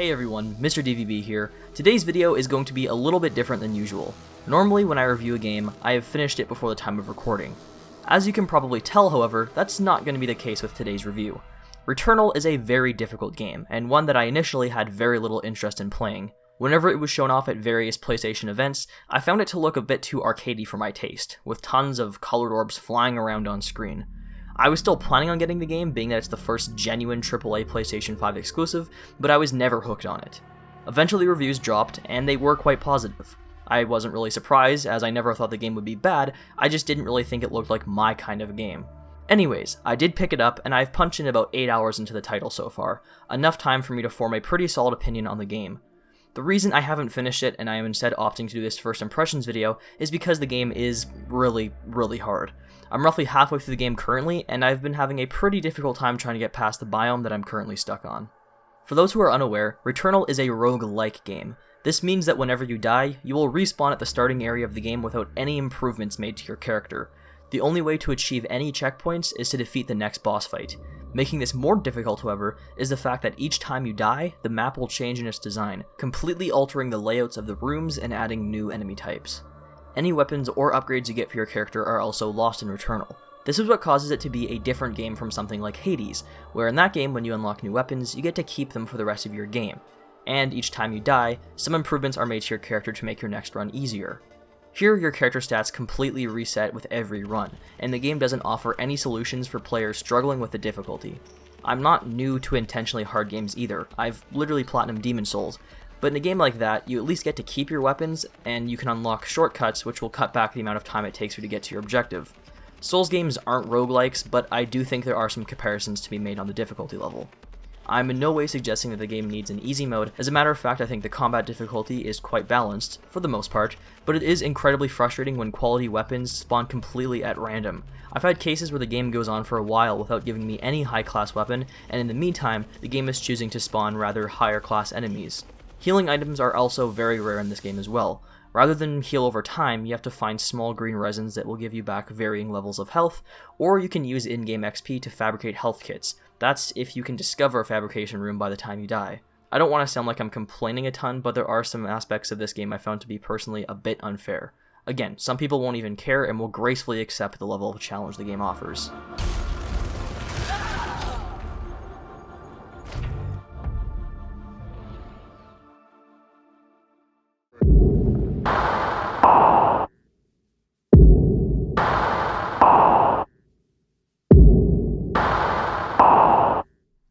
Hey everyone, Mr. DVB here. Today's video is going to be a little bit different than usual. Normally when I review a game, I have finished it before the time of recording. As you can probably tell, however, that's not going to be the case with today's review. Returnal is a very difficult game, and one that I initially had very little interest in playing. Whenever it was shown off at various PlayStation events, I found it to look a bit too arcadey for my taste, with tons of colored orbs flying around on screen. I was still planning on getting the game, being that it's the first genuine AAA PlayStation 5 exclusive, but I was never hooked on it. Eventually reviews dropped, and they were quite positive. I wasn't really surprised, as I never thought the game would be bad, I just didn't really think it looked like my kind of game. Anyways, I did pick it up, and I've punched in about 8 hours into the title so far, enough time for me to form a pretty solid opinion on the game. The reason I haven't finished it, and I am instead opting to do this first impressions video, is because the game is really hard. I'm roughly halfway through the game currently, and I've been having a pretty difficult time trying to get past the biome that I'm currently stuck on. For those who are unaware, Returnal is a roguelike game. This means that whenever you die, you will respawn at the starting area of the game without any improvements made to your character. The only way to achieve any checkpoints is to defeat the next boss fight. Making this more difficult, however, is the fact that each time you die, the map will change in its design, completely altering the layouts of the rooms and adding new enemy types. Any weapons or upgrades you get for your character are also lost in Returnal. This is what causes it to be a different game from something like Hades, where in that game when you unlock new weapons, you get to keep them for the rest of your game. And each time you die, some improvements are made to your character to make your next run easier. Here, your character stats completely reset with every run, and the game doesn't offer any solutions for players struggling with the difficulty. I'm not new to intentionally hard games either, I've literally platinumed Demon Souls, but in a game like that, you at least get to keep your weapons, and you can unlock shortcuts which will cut back the amount of time it takes for you to get to your objective. Souls games aren't roguelikes, but I do think there are some comparisons to be made on the difficulty level. I'm in no way suggesting that the game needs an easy mode. As a matter of fact, I think the combat difficulty is quite balanced, for the most part, but it is incredibly frustrating when quality weapons spawn completely at random. I've had cases where the game goes on for a while without giving me any high-class weapon, and in the meantime, the game is choosing to spawn rather higher-class enemies. Healing items are also very rare in this game as well. Rather than heal over time, you have to find small green resins that will give you back varying levels of health, or you can use in-game XP to fabricate health kits. That's if you can discover a fabrication room by the time you die. I don't want to sound like I'm complaining a ton, but there are some aspects of this game I found to be personally a bit unfair. Again, some people won't even care and will gracefully accept the level of challenge the game offers.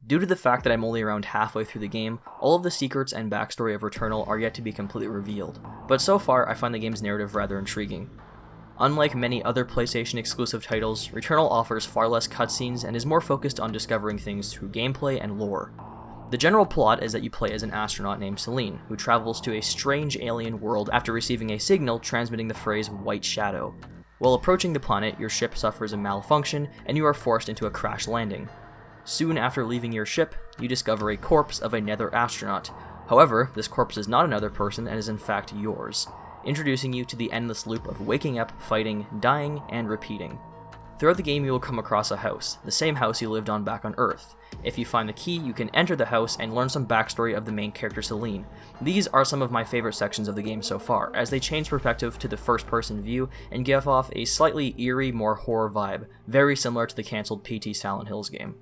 Due to the fact that I'm only around halfway through the game, all of the secrets and backstory of Returnal are yet to be completely revealed, but so far I find the game's narrative rather intriguing. Unlike many other PlayStation exclusive titles, Returnal offers far less cutscenes and is more focused on discovering things through gameplay and lore. The general plot is that you play as an astronaut named Celine, who travels to a strange alien world after receiving a signal transmitting the phrase "White Shadow." While approaching the planet, your ship suffers a malfunction and you are forced into a crash landing. Soon after leaving your ship, you discover a corpse of another astronaut. However, this corpse is not another person and is in fact yours, introducing you to the endless loop of waking up, fighting, dying, and repeating. Throughout the game you will come across a house, the same house you lived on back on Earth. If you find the key, you can enter the house and learn some backstory of the main character Celine. These are some of my favorite sections of the game so far, as they change perspective to the first-person view and give off a slightly eerie, more horror vibe, very similar to the cancelled PT Silent Hills game.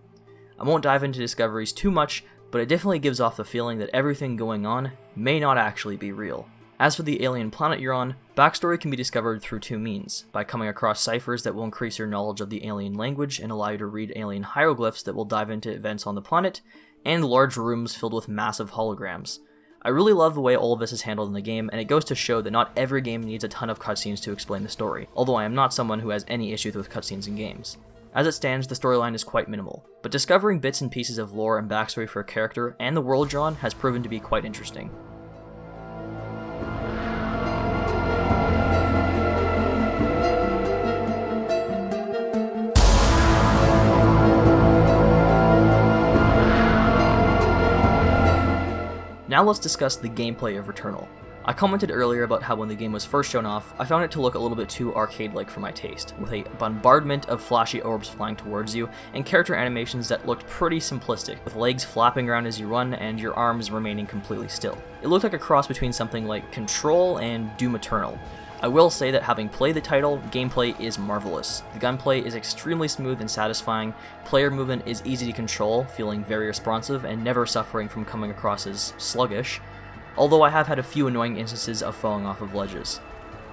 I won't dive into discoveries too much, but it definitely gives off the feeling that everything going on may not actually be real. As for the alien planet you're on, backstory can be discovered through two means: by coming across ciphers that will increase your knowledge of the alien language and allow you to read alien hieroglyphs that will dive into events on the planet, and large rooms filled with massive holograms. I really love the way all of this is handled in the game, and it goes to show that not every game needs a ton of cutscenes to explain the story, although I am not someone who has any issues with cutscenes in games. As it stands, the storyline is quite minimal, but discovering bits and pieces of lore and backstory for a character and the world drawn has proven to be quite interesting. Now let's discuss the gameplay of Returnal. I commented earlier about how when the game was first shown off, I found it to look a little bit too arcade-like for my taste, with a bombardment of flashy orbs flying towards you, and character animations that looked pretty simplistic, with legs flapping around as you run and your arms remaining completely still. It looked like a cross between something like Control and Doom Eternal. I will say that having played the title, gameplay is marvelous. The gunplay is extremely smooth and satisfying, player movement is easy to control, feeling very responsive and never suffering from coming across as sluggish, although I have had a few annoying instances of falling off of ledges.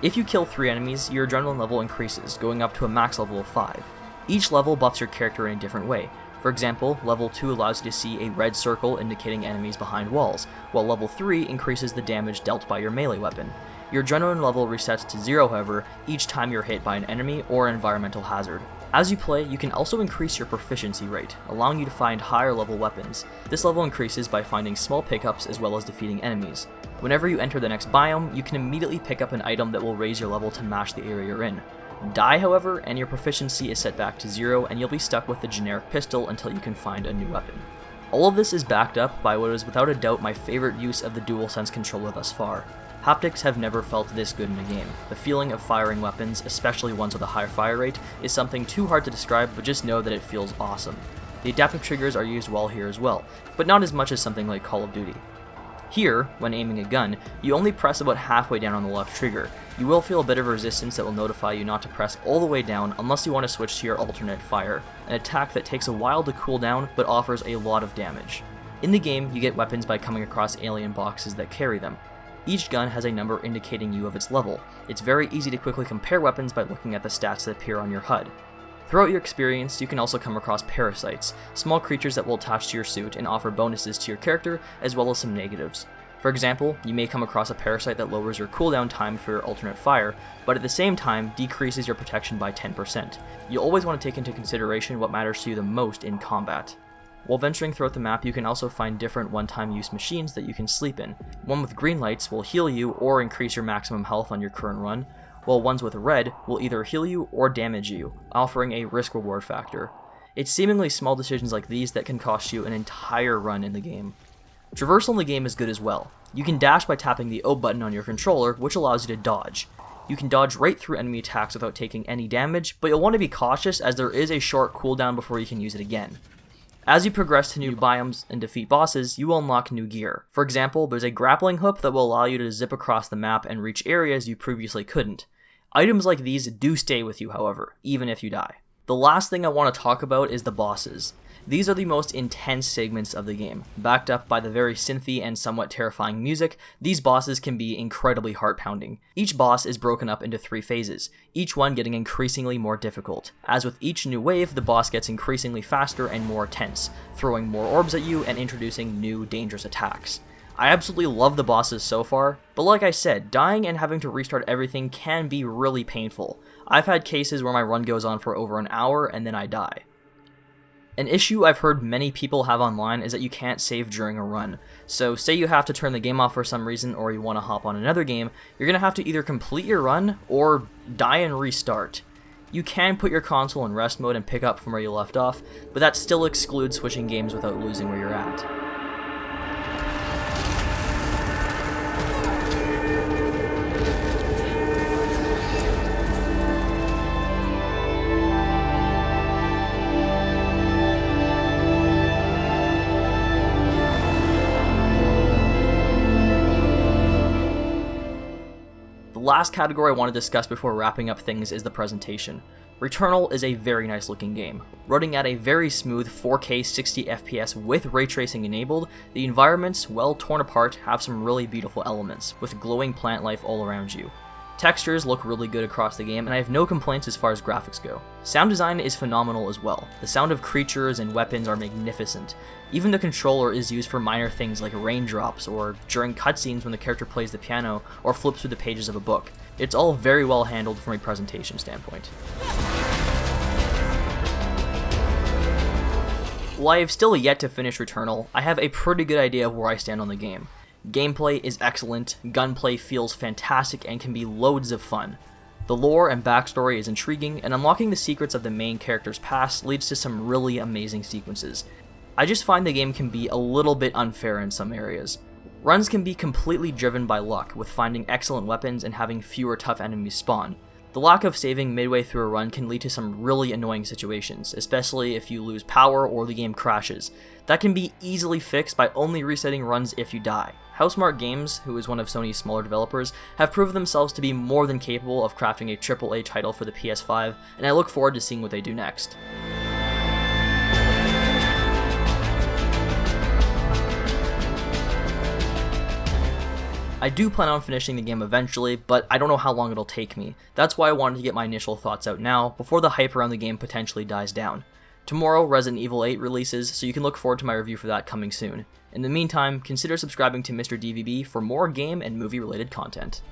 If you kill 3 enemies, your adrenaline level increases, going up to a max level of 5. Each level buffs your character in a different way. For example, level 2 allows you to see a red circle indicating enemies behind walls, while level 3 increases the damage dealt by your melee weapon. Your adrenaline level resets to 0, however, each time you're hit by an enemy or an environmental hazard. As you play, you can also increase your proficiency rate, allowing you to find higher level weapons. This level increases by finding small pickups as well as defeating enemies. Whenever you enter the next biome, you can immediately pick up an item that will raise your level to match the area you're in. Die, however, and your proficiency is set back to 0, and you'll be stuck with the generic pistol until you can find a new weapon. All of this is backed up by what is without a doubt my favorite use of the DualSense controller thus far. Haptics have never felt this good in a game. The feeling of firing weapons, especially ones with a high fire rate, is something too hard to describe, but just know that it feels awesome. The adaptive triggers are used well here as well, but not as much as something like Call of Duty. Here, when aiming a gun, you only press about halfway down on the left trigger. You will feel a bit of resistance that will notify you not to press all the way down unless you want to switch to your alternate fire, an attack that takes a while to cool down but offers a lot of damage. In the game, you get weapons by coming across alien boxes that carry them. Each gun has a number indicating you of its level. It's very easy to quickly compare weapons by looking at the stats that appear on your HUD. Throughout your experience, you can also come across parasites, small creatures that will attach to your suit and offer bonuses to your character, as well as some negatives. For example, you may come across a parasite that lowers your cooldown time for your alternate fire, but at the same time decreases your protection by 10%. You'll always want to take into consideration what matters to you the most in combat. While venturing throughout the map, you can also find different one-time use machines that you can sleep in. One with green lights will heal you or increase your maximum health on your current run, while ones with red will either heal you or damage you, offering a risk-reward factor. It's seemingly small decisions like these that can cost you an entire run in the game. Traversal in the game is good as well. You can dash by tapping the O button on your controller, which allows you to dodge. You can dodge right through enemy attacks without taking any damage, but you'll want to be cautious as there is a short cooldown before you can use it again. As you progress to new biomes and defeat bosses, you will unlock new gear. For example, there's a grappling hook that will allow you to zip across the map and reach areas you previously couldn't. Items like these do stay with you, however, even if you die. The last thing I want to talk about is the bosses. These are the most intense segments of the game. Backed up by the very synthy and somewhat terrifying music, these bosses can be incredibly heart-pounding. Each boss is broken up into 3 phases, each one getting increasingly more difficult. As with each new wave, the boss gets increasingly faster and more tense, throwing more orbs at you and introducing new dangerous attacks. I absolutely love the bosses so far, but like I said, dying and having to restart everything can be really painful. I've had cases where my run goes on for over an hour and then I die. An issue I've heard many people have online is that you can't save during a run. So say you have to turn the game off for some reason or you want to hop on another game, you're going to have to either complete your run or die and restart. You can put your console in rest mode and pick up from where you left off, but that still excludes switching games without losing where you're at. The last category I want to discuss before wrapping up things is the presentation. Returnal is a very nice looking game. Running at a very smooth 4K 60 FPS with ray tracing enabled, the environments, well torn apart, have some really beautiful elements, with glowing plant life all around you. Textures look really good across the game, and I have no complaints as far as graphics go. Sound design is phenomenal as well. The sound of creatures and weapons are magnificent. Even the controller is used for minor things like raindrops, or during cutscenes when the character plays the piano, or flips through the pages of a book. It's all very well handled from a presentation standpoint. While I have still yet to finish Returnal, I have a pretty good idea of where I stand on the game. Gameplay is excellent, gunplay feels fantastic and can be loads of fun. The lore and backstory is intriguing, and unlocking the secrets of the main character's past leads to some really amazing sequences. I just find the game can be a little bit unfair in some areas. Runs can be completely driven by luck, with finding excellent weapons and having fewer tough enemies spawn. The lack of saving midway through a run can lead to some really annoying situations, especially if you lose power or the game crashes. That can be easily fixed by only resetting runs if you die. Housemarque Games, who is one of Sony's smaller developers, have proven themselves to be more than capable of crafting a AAA title for the PS5, and I look forward to seeing what they do next. I do plan on finishing the game eventually, but I don't know how long it'll take me. That's why I wanted to get my initial thoughts out now, before the hype around the game potentially dies down. Tomorrow, Resident Evil 8 releases, so you can look forward to my review for that coming soon. In the meantime, consider subscribing to Mr. DVB for more game and movie related content.